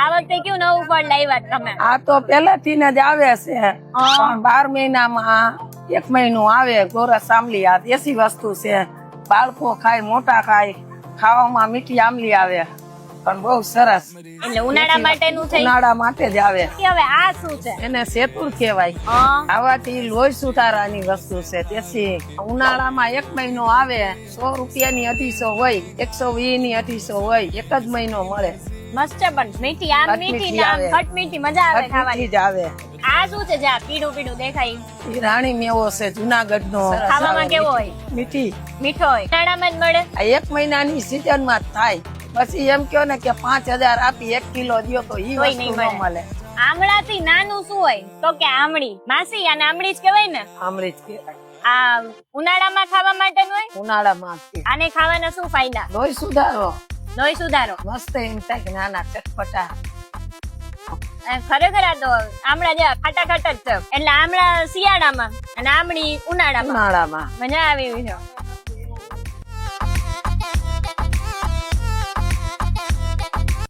આ વખતે કયું નવું ફળ લાવ્યા તમે? આ તો પેલાથી જ આવે છે પણ 12 મહિનામાં 1 મહિનો આવે ગોરસ આમલી. આ દેશી વસ્તુ છે, બાળકો ખાય મોટા ખાય, ખાવામાં મીઠી આમલી આવે પણ બહુ સરસ. એટલે ઉનાળા માટેનું છે. ઉનાળા માટે જ આવે. હવે આ શું છે? એને સેતુર કહેવાય. આવાથી લોહી સુધારાની વસ્તુ છે. તેથી ઉનાળામાં 1 મહિનો આવે, 100 રૂપિયાની 250 હોય, 120 ની 250 હોય, એક જ મહિનો મળે. મસ્ત છે પણ મીઠી આમ મીઠી ના ખટ મીઠી મજા આવે ખાવાની. જ આવે. આ શું છે? જા પીળું પીળું દેખાય. ઈ રાણી મેવો છે જુનાગઢ નો. ખાવામાં કેવો હોય? મીઠી મીઠો હોય. ઉનાળામાં જ મળે. આ 1 મહિનાની સીઝન માં જ થાય. પછી એમ કયો ને કે 5000 આપી 1 કિલો દ્યો તો ઈ વસ્તુ ન મળે. આમળા થી નાનું શું હોય? તો કે આમળી. માસી આને આમળી જ કહેવાય ને? આમળી જ કહેવાય. આ ઉનાળામાં ખાવા માટેનું હોય. ઉનાળામાં આને ખાવાના શું ફાયદા? લોહી સુધારો, લોહી સુધારો. મસ્ત એમ થાય કે નાના ચટપટા. ખરેખર આ તો આમળા જેવા ખાટા ખાટા જ છે. એટલે આમળા શિયાળામાં અને આમળી ઉનાળામાં ઉનાળામાં મજા આવી છે.